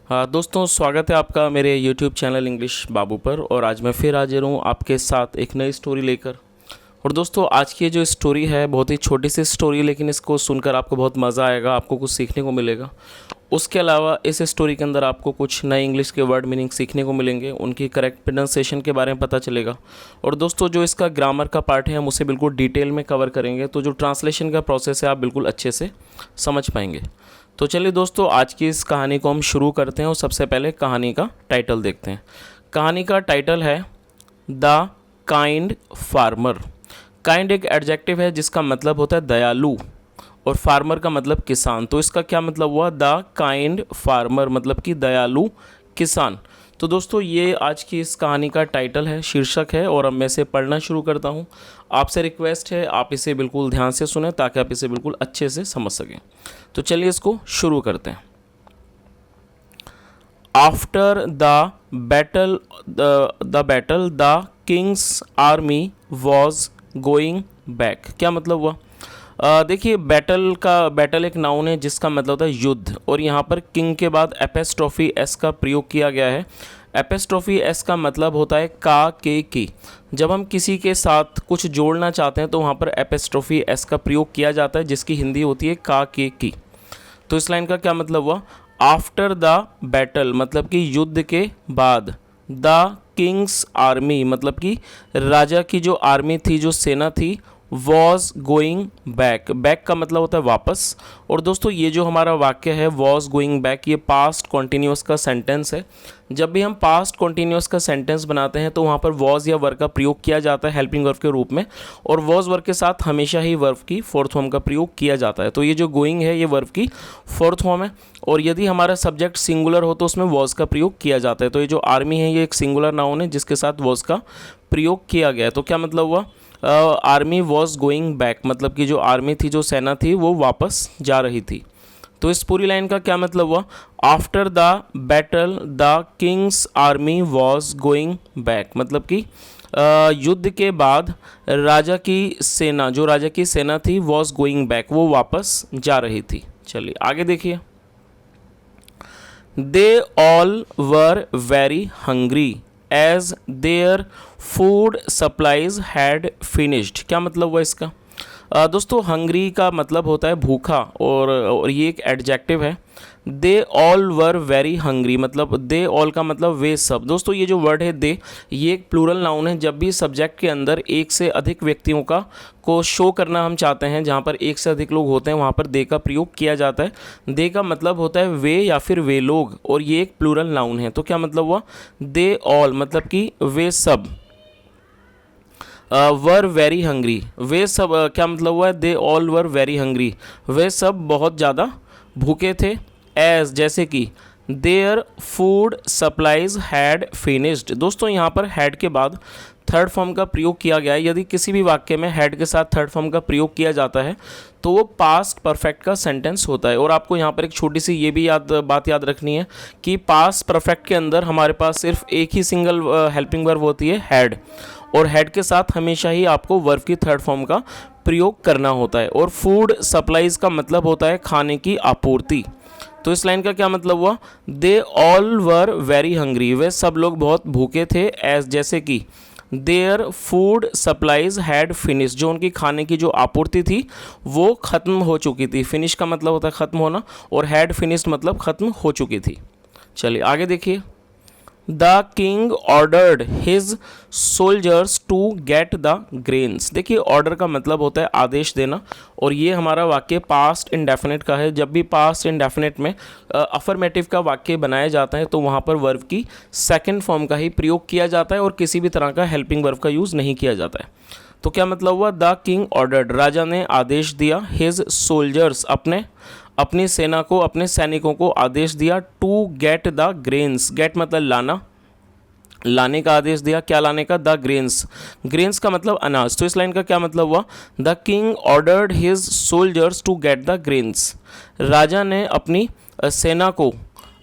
हाँ दोस्तों, स्वागत है आपका मेरे YouTube चैनल इंग्लिश बाबू पर। और आज मैं फिर हाजिर हूँ आपके साथ एक नई स्टोरी लेकर। और दोस्तों, आज की जो स्टोरी है बहुत ही छोटी सी स्टोरी, लेकिन इसको सुनकर आपको बहुत मज़ा आएगा, आपको कुछ सीखने को मिलेगा। उसके अलावा इस स्टोरी के अंदर आपको कुछ नए इंग्लिश के वर्ड मीनिंग सीखने को मिलेंगे, उनकी करेक्ट प्रोनाउंसिएशन के बारे में पता चलेगा। और दोस्तों, जो इसका ग्रामर का पार्ट है हम उसे बिल्कुल डिटेल में कवर करेंगे, तो जो ट्रांसलेशन का प्रोसेस है आप बिल्कुल अच्छे से समझ पाएंगे। तो चलिए दोस्तों, आज की इस कहानी को हम शुरू करते हैं और सबसे पहले कहानी का टाइटल देखते हैं। कहानी का टाइटल है द काइंड फार्मर। काइंड एक एडजेक्टिव है जिसका मतलब होता है दयालु, और फार्मर का मतलब किसान। तो इसका क्या मतलब हुआ? द काइंड फार्मर मतलब कि दयालु किसान। तो दोस्तों, ये आज की इस कहानी का टाइटल है, शीर्षक है, और अब मैं इसे पढ़ना शुरू करता हूँ। आपसे रिक्वेस्ट है आप इसे बिल्कुल ध्यान से सुने ताकि आप इसे बिल्कुल अच्छे से समझ सकें। तो चलिए इसको शुरू करते हैं। After the battle the Kings army was going back. क्या मतलब हुआ? देखिए, बैटल एक नाउन है जिसका मतलब होता है युद्ध, और यहाँ पर किंग के बाद एपेस्ट्रोफी एस का प्रयोग किया गया है। एपेस्ट्रोफी एस का मतलब होता है का के की। जब हम किसी के साथ कुछ जोड़ना चाहते हैं तो वहाँ पर एपेस्ट्रोफी एस का प्रयोग किया जाता है, जिसकी हिंदी होती है का के की। तो इस लाइन का क्या मतलब हुआ? आफ्टर द बैटल मतलब कि युद्ध के बाद, द किंग्स आर्मी मतलब कि राजा की जो आर्मी थी, जो सेना थी, वॉज गोइंग बैक। बैक का मतलब होता है वापस। और दोस्तों, ये जो हमारा वाक्य है वॉज गोइंग बैक, ये पास्ट कॉन्टिन्यूस का सेंटेंस है। जब भी हम पास्ट कॉन्टिन्यूस का सेंटेंस बनाते हैं तो वहाँ पर वॉज या वर्ब का प्रयोग किया जाता है हेल्पिंग वर्ब के रूप में, और वॉज वर्ब के साथ हमेशा ही वर्ब की फोर्थ फॉर्म का प्रयोग किया जाता है। तो ये जो गोइंग है ये वर्ब की फोर्थ फॉर्म है, और यदि हमारा सब्जेक्ट सिंगुलर हो तो उसमें वॉज का प्रयोग किया जाता है। तो ये जो आर्मी है ये एक सिंगुलर नाउन है जिसके साथ वॉज का प्रयोग किया गया है। तो क्या मतलब हुआ? आर्मी वॉज गोइंग बैक मतलब कि जो आर्मी थी, जो सेना थी, वो वापस जा रही थी। तो इस पूरी लाइन का क्या मतलब हुआ? After the battle the Kings army was going back मतलब कि युद्ध के बाद राजा की सेना, जो राजा की सेना थी, वॉज गोइंग बैक, वो वापस जा रही थी। चलिए आगे देखिए। They all were very hungry as their food supplies had finished. क्या मतलब हुआ इसका? दोस्तों, हंग्री का मतलब होता है भूखा, और ये एक एडजेक्टिव है। They all were very hungry मतलब दे ऑल का मतलब वे सब। दोस्तों, ये जो वर्ड है दे, ये एक प्लूरल नाउन है। जब भी सब्जेक्ट के अंदर एक से अधिक व्यक्तियों को शो करना हम चाहते हैं, जहाँ पर एक से अधिक लोग होते हैं, वहाँ पर दे का प्रयोग किया जाता है। दे का मतलब होता है वे या फिर वे लोग, और ये एक प्लूरल नाउन है। तो क्या मतलब हुआ? दे ऑल मतलब कि वे सब, वर वेरी हंग्री, वे सब क्या मतलब हुआ है? They all were very hungry, वे सब बहुत ज़्यादा भूखे थे। एज जैसे कि their food supplies had finished. दोस्तों, यहाँ पर हैड के बाद थर्ड फॉर्म का प्रयोग किया गया है। यदि किसी भी वाक्य में हैड के साथ थर्ड फॉर्म का प्रयोग किया जाता है तो वो पास्ट परफेक्ट का सेंटेंस होता है। और आपको यहाँ पर एक छोटी सी ये भी बात याद रखनी है कि पास्ट परफेक्ट के अंदर हमारे पास सिर्फ एक ही सिंगल हेल्पिंग वर्ब होती है, हैड, और हेड के साथ हमेशा ही आपको वर्ब की थर्ड फॉर्म का प्रयोग करना होता है। और फूड सप्लाईज का मतलब होता है खाने की आपूर्ति। तो इस लाइन का क्या मतलब हुआ? They all were very hungry, वे सब लोग बहुत भूखे थे। एज जैसे कि their food supplies had finish, जो उनकी खाने की जो आपूर्ति थी वो ख़त्म हो चुकी थी। फिनिश का मतलब होता है ख़त्म होना, और हैड फिनिश्ड मतलब ख़त्म हो चुकी थी। चलिए आगे देखिए। The king ordered his soldiers to get the grains. देखिए, ऑर्डर का मतलब होता है आदेश देना, और ये हमारा वाक्य पास्ट इंडेफिनिट का है। जब भी पास्ट इंडेफिनिट में अफर्मेटिव का वाक्य बनाया जाता है तो वहाँ पर वर्ब की सेकंड फॉर्म का ही प्रयोग किया जाता है, और किसी भी तरह का हेल्पिंग वर्ब का यूज़ नहीं किया जाता है। तो क्या मतलब हुआ? द किंग ऑर्डर्ड, राजा ने आदेश दिया, हिज सोल्जर्स अपनी सेना को, अपने सैनिकों को आदेश दिया, to get the grains, get मतलब लाना, लाने का आदेश दिया। क्या लाने का? द ग्रेन्स, ग्रेन्स का मतलब अनाज। तो इस लाइन का क्या मतलब हुआ? The king ordered his soldiers to get the grains, राजा ने अपनी सेना को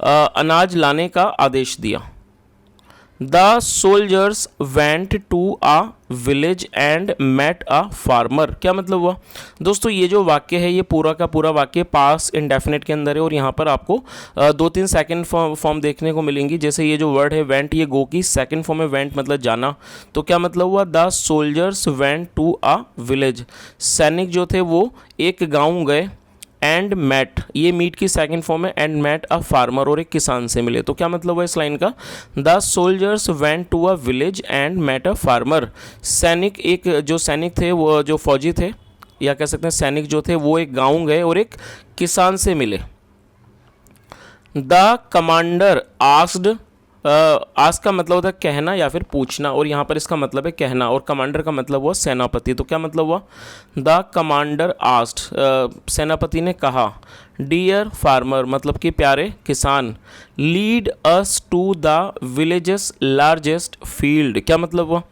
अनाज लाने का आदेश दिया। The soldiers went to a village and met a farmer. क्या मतलब हुआ दोस्तों, ये जो वाक्य है ये पूरा का पूरा वाक्य पास्ट इंडेफिनिट के अंदर है और यहाँ पर आपको दो तीन सेकंड फॉर्म देखने को मिलेंगी। जैसे ये जो वर्ड है वेंट, ये गो की सेकंड फॉर्म है, वेंट मतलब जाना। तो क्या मतलब हुआ, the soldiers went to a village, सैनिक जो थे वो एक गाँव गए। एंड मैट, ये मीट की सेकंड फॉर्म है, एंड मैट अ फार्मर, और एक किसान से मिले। तो क्या मतलब है इस लाइन का, the soldiers went to a village and met a farmer. सैनिक, एक जो सैनिक थे वो जो फौजी थे या कह सकते हैं सैनिक जो थे वो एक गांव गए और एक किसान से मिले। द कमांडर आस्क्ड, आस्क का मतलब होता है कहना या फिर पूछना, और यहाँ पर इसका मतलब है कहना, और कमांडर का मतलब हुआ सेनापति। तो क्या मतलब हुआ, द कमांडर आस्क्ड, सेनापति ने कहा, डियर फार्मर मतलब कि प्यारे किसान, lead us to the village's largest field. क्या मतलब हुआ,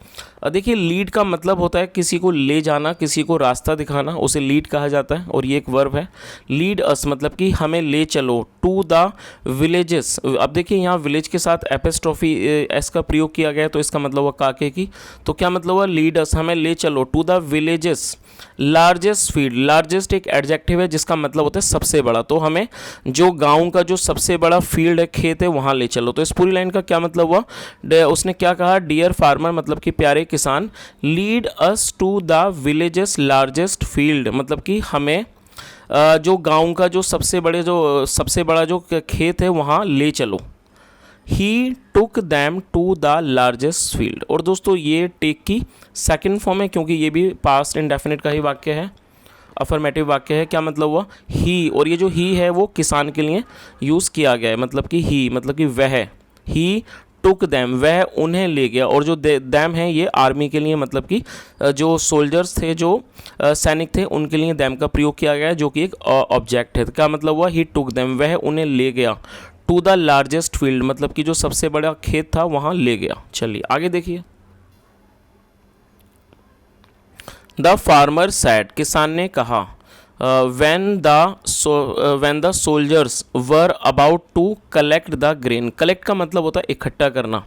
देखिए लीड का मतलब होता है किसी को ले जाना, किसी को रास्ता दिखाना, उसे लीड कहा जाता है, और ये एक वर्ब है। लीड अस मतलब कि हमें ले चलो, टू द विलेजेस, अब देखिए यहाँ विलेज के साथ एपिस्ट्रोफी एस का प्रयोग किया गया है, तो इसका मतलब हुआ काके की। तो क्या मतलब हुआ, लीड अस हमें ले चलो, to the village's largest field, largest एक एडजेक्टिव है जिसका मतलब होता है सबसे बड़ा, तो हमें जो गांव का जो सबसे बड़ा फील्ड है, खेत है, वहां ले चलो। तो इस पूरी लाइन का क्या मतलब हुआ, उसने क्या कहा, डियर फार्मर मतलब कि प्यारे किसान, lead us to the village's largest field मतलब कि हमें जो गांव का जो सबसे बड़ा जो खेत है वहां ले चलो। He took them to the largest field, और दोस्तों ये टेक की सेकंड फॉर्म है क्योंकि ये भी पास्ट इंडेफिनिट का ही वाक्य है, अफर्मेटिव वाक्य है। क्या मतलब हुआ, ही, और ये जो ही है वो किसान के लिए यूज़ किया गया है, मतलब कि ही मतलब कि वह, ही टुक दैम वह उन्हें ले गया, और जो दैम है ये आर्मी के लिए, मतलब कि जो सोल्जर्स थे, जो सैनिक थे, उनके लिए दैम का प्रयोग किया गया है जो कि एक ऑब्जेक्ट है। क्या मतलब हुआ, ही टुक दैम वह उन्हें ले गया, टू द लार्जेस्ट फील्ड मतलब कि जो सबसे बड़ा खेत था वहां ले गया। चलिए आगे देखिए, द फार्मर सैड किसान ने कहा, when the soldiers were about to collect the grain, collect का मतलब होता है इकट्ठा करना।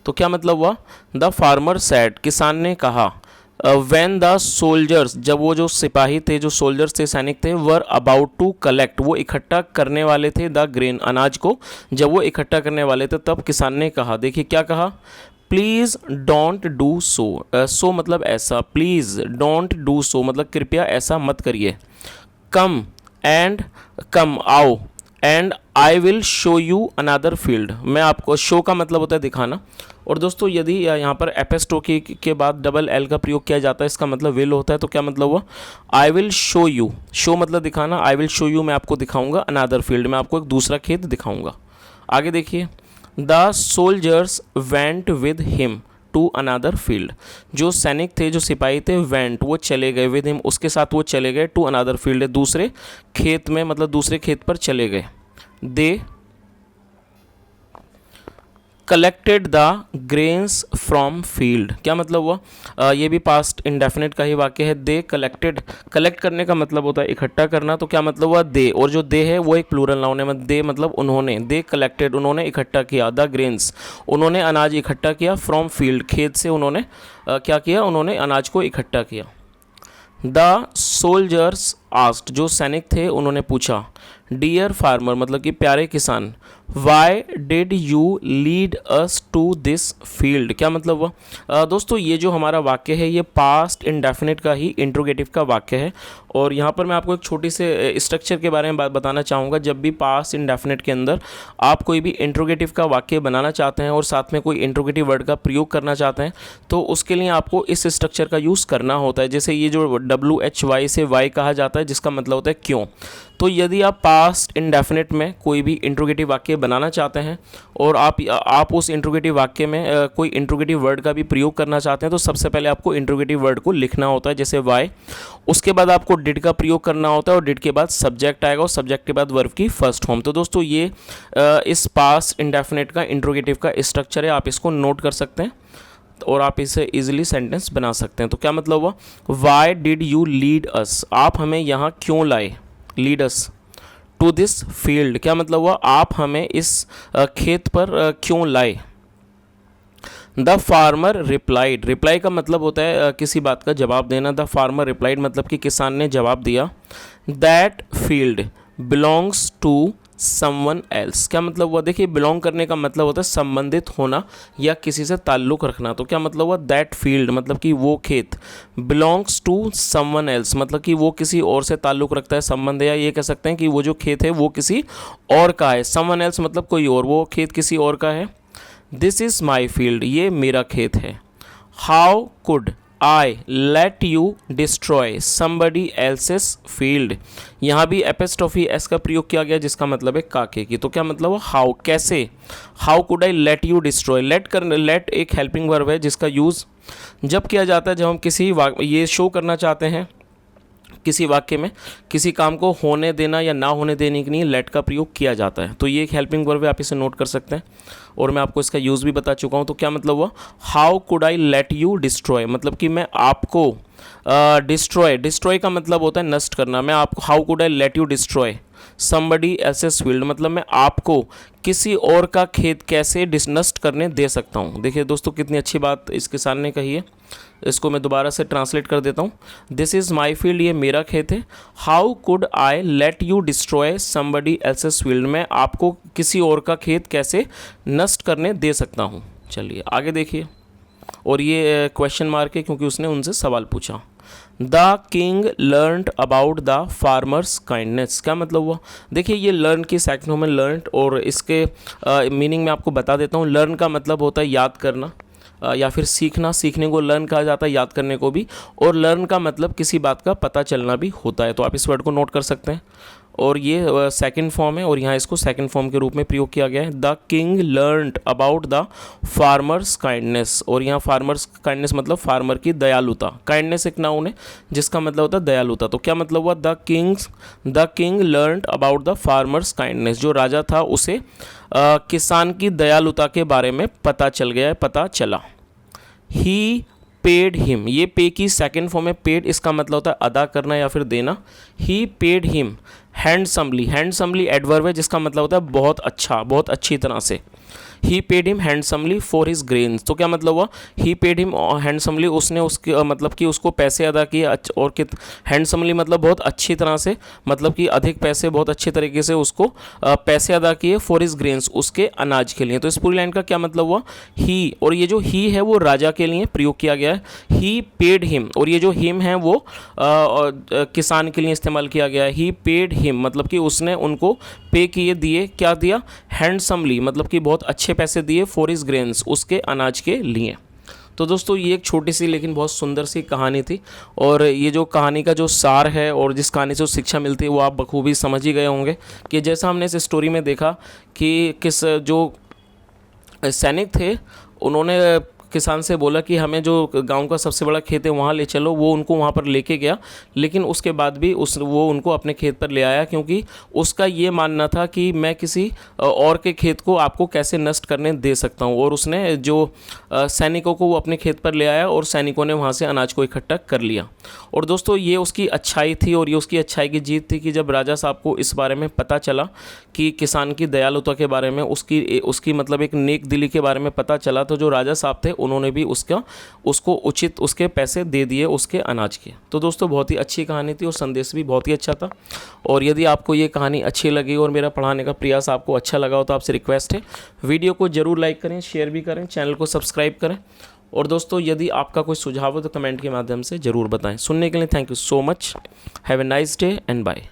तो क्या मतलब हुआ, द फार्मर सैड किसान ने कहा, व्हेन द सोल्जर्स जब वो जो सिपाही थे, जो सोल्जर्स थे, सैनिक थे, वर अबाउट टू कलेक्ट वो इकट्ठा करने वाले थे, द ग्रेन अनाज को जब वो इकट्ठा करने वाले थे, तब किसान ने कहा, देखिए क्या कहा, प्लीज़ डोंट डू सो, सो मतलब ऐसा, प्लीज़ डोंट डू सो मतलब कृपया ऐसा मत करिए, कम एंड कम आओ, and I will show you another field, मैं आपको, शो का मतलब होता है दिखाना, और दोस्तों यदि यहाँ पर एपिस्ट्रोफी के बाद डबल एल का प्रयोग किया जाता है, इसका मतलब विल होता है। तो क्या मतलब हुआ, I will show you, show मतलब दिखाना, आई विल शो यू मैं आपको दिखाऊंगा, अनदर फील्ड मैं आपको एक दूसरा खेत दिखाऊंगा। आगे देखिए, the soldiers went with him to another field, जो सैनिक थे, जो सिपाही थे, वेंट वो चले गए, विद हिम उसके साथ वो चले गए, टू अनदर फील्ड दूसरे खेत में, मतलब दूसरे खेत पर चले गए। They collected the grains from field, क्या मतलब हुआ, ये भी पास्ट इंडेफिनिट का ही वाक्य है। दे कलेक्टेड, कलेक्ट करने का मतलब होता है इकट्ठा करना, तो क्या मतलब हुआ, दे, और जो दे है वो एक प्लूरल नाउन है, दे मतलब उन्होंने, दे कलेक्टेड उन्होंने इकट्ठा किया, द ग्रेन्स उन्होंने अनाज इकट्ठा किया, फ्रॉम फील्ड खेत से उन्होंने क्या किया, उन्होंने अनाज को इकट्ठा किया। द सोल्जर्स आस्क्ड जो सैनिक थे उन्होंने पूछा, डियर फार्मर मतलब कि प्यारे किसान, why did you lead us to this field, क्या मतलब हुआ, दोस्तों ये जो हमारा वाक्य है ये पास्ट इंडेफिनिट का ही इंट्रोगेटिव का वाक्य है, और यहाँ पर मैं आपको एक छोटी से स्ट्रक्चर के बारे में बताना चाहूँगा। जब भी पास्ट इंडेफिनिट के अंदर आप कोई भी इंट्रोगेटिव का वाक्य बनाना चाहते हैं और साथ में कोई इंट्रोगेटिव वर्ड का प्रयोग करना चाहते हैं, तो उसके लिए आपको इस स्ट्रक्चर का यूज़ करना होता है। जैसे ये जो WHY से वाई कहा जाता है, जिसका मतलब होता है क्यों। तो यदि आप पास्ट इंडेफिनिट में कोई भी इंट्रोगेटिव वाक्य बनाना चाहते हैं और आप उस इंट्रोगेटिव वाक्य में कोई इंट्रोगेटिव वर्ड का भी प्रयोग करना चाहते हैं, तो सबसे पहले आपको इंट्रोगेटिव वर्ड को लिखना होता है, जैसे वाई, उसके बाद आपको डिड का प्रयोग करना होता है, और डिड के बाद सब्जेक्ट आएगा, और सब्जेक्ट के बाद वर्ब की फर्स्ट फॉर्म। तो दोस्तों ये इस पास्ट इंडेफिनिट का इंट्रोगेटिव का स्ट्रक्चर है, आप इसको नोट कर सकते हैं और आप इसे इजीली सेंटेंस बना सकते हैं। तो क्या मतलब हुआ, why did you lead us, आप हमें यहाँ क्यों लाए, lead us to this field, क्या मतलब हुआ, आप हमें इस खेत पर क्यों लाए। द फार्मर रिप्लाइड, रिप्लाई का मतलब होता है किसी बात का जवाब देना। द फार्मर रिप्लाइड मतलब कि किसान ने जवाब दिया। That field belongs to someone else, क्या मतलब हुआ? देखिए बिलोंग करने का मतलब होता है संबंधित होना या किसी से ताल्लुक़ रखना। तो क्या मतलब हुआ? दैट फील्ड मतलब कि वो खेत, बिलोंग्स टू समवन एल्स मतलब कि वो किसी और से ताल्लुक़ रखता है, संबंध, या ये कह सकते हैं कि वो जो खेत है वो किसी और का है। समवन एल्स मतलब कोई और, वो खेत किसी और का है। दिस इज़ माई फील्ड, ये मेरा खेत है। How could I let you destroy somebody else's field, यहाँ भी एपिस्ट्रोफी एस का प्रयोग किया गया जिसका मतलब है काके की। तो क्या मतलब है? हाउ, कैसे। How could I let you destroy, let एक हेल्पिंग वर्ब है जिसका यूज़ जब किया जाता है जब हम किसी ये शो करना चाहते हैं किसी वाक्य में किसी काम को होने देना या ना होने देने के लिए लेट का प्रयोग किया जाता है। तो ये एक हेल्पिंग वर्ब है, आप इसे नोट कर सकते हैं और मैं आपको इसका यूज़ भी बता चुका हूँ। तो क्या मतलब हुआ? How could I let you destroy मतलब कि मैं आपको डिस्ट्रॉय का मतलब होता है नष्ट करना। मैं आपको how could I let you destroy somebody else's field मतलब मैं आपको किसी और का खेत कैसे नष्ट करने दे सकता हूँ। देखिए दोस्तों कितनी अच्छी बात इस किसान ने कही है। इसको मैं दोबारा से ट्रांसलेट कर देता हूँ। दिस इज़ माई फील्ड, ये मेरा खेत है। How could I let you destroy somebody else's field, मैं आपको किसी और का खेत कैसे नष्ट करने दे सकता हूँ। चलिए आगे देखिए, और ये क्वेश्चन मार्क है क्योंकि उसने उनसे सवाल पूछा। The king learned about the farmers kindness, क्या मतलब हुआ? देखिए ये लर्न की सेकंड फॉर्म में लर्नड, और इसके मीनिंग मैं आपको बता देता हूँ। लर्न का मतलब होता है याद करना या फिर सीखना, सीखने को लर्न कहा जाता है, याद करने को भी। और लर्न का मतलब किसी बात का पता चलना भी होता है। तो आप इस वर्ड को नोट कर सकते हैं। और ये सेकंड फॉर्म है और यहाँ इसको सेकंड फॉर्म के रूप में प्रयोग किया गया है। The king learned about the farmers kindness, और यहाँ फार्मर्स काइंडनेस मतलब फार्मर की दयालुता। काइंडनेस एक नाउन है जिसका मतलब होता है दयालुता। तो क्या मतलब हुआ? The king learned about the farmers kindness, जो राजा था उसे किसान की दयालुता के बारे में पता चल गया है, पता चला। ही पेड हिम, ये पे की सेकंड फॉर्म है पेड, इसका मतलब होता है अदा करना या फिर देना। He paid him handsomely, handsomely adverb है जिसका मतलब होता है बहुत अच्छा, बहुत अच्छी तरह से। He paid him handsomely for his grains, तो क्या मतलब हुआ? ही पेड हिम हैंडसमली, उसने उसके मतलब कि उसको पैसे अदा किए, और हैंडसमली मतलब बहुत अच्छी तरह से, मतलब कि अधिक पैसे, बहुत अच्छे तरीके से उसको पैसे अदा किए फॉर हिज ग्रेन्स, उसके अनाज के लिए। तो इस पूरी लाइन का क्या मतलब हुआ? ही, और ये जो ही है वो राजा के लिए प्रयोग किया गया है। ही पेड हिम, और ये जो हिम है वो किसान के लिए इस्तेमाल किया गया है। ही पेड हिम मतलब कि उसने उनको पे किए, दिए, क्या दिया? हैंडसमली मतलब कि बहुत अच्छे पैसे दिए, फॉर हिज ग्रेन्स उसके अनाज के लिए। तो दोस्तों ये एक छोटी सी लेकिन बहुत सुंदर सी कहानी थी, और ये जो कहानी का जो सार है और जिस कहानी से शिक्षा मिलती है वो आप बखूबी समझ ही गए होंगे कि जैसा हमने इस स्टोरी में देखा कि किस जो सैनिक थे उन्होंने किसान से बोला कि हमें जो गांव का सबसे बड़ा खेत है वहाँ ले चलो। वो उनको वहाँ पर लेके गया, लेकिन उसके बाद भी वो उनको अपने खेत पर ले आया, क्योंकि उसका ये मानना था कि मैं किसी और के खेत को आपको कैसे नष्ट करने दे सकता हूँ। और उसने जो सैनिकों को वो अपने खेत पर ले आया और सैनिकों ने वहाँ से अनाज को इकट्ठा कर लिया। और दोस्तों ये उसकी अच्छाई थी, और ये उसकी अच्छाई की जीत थी कि जब राजा साहब को इस बारे में पता चला कि किसान की दयालुता के बारे में, उसकी मतलब एक नेक दिली के बारे में पता चला, तो जो राजा साहब थे उन्होंने भी उसको उचित उसके पैसे दे दिए उसके अनाज के। तो दोस्तों बहुत ही अच्छी कहानी थी और संदेश भी बहुत ही अच्छा था। और यदि आपको ये कहानी अच्छी लगी और मेरा पढ़ाने का प्रयास आपको अच्छा लगा हो तो आपसे रिक्वेस्ट है वीडियो को जरूर लाइक करें, शेयर भी करें, चैनल को सब्सक्राइब करें। और दोस्तों यदि आपका कोई सुझाव हो तो कमेंट के माध्यम से ज़रूर बताएं। सुनने के लिए thank you so much. Have a nice day and bye.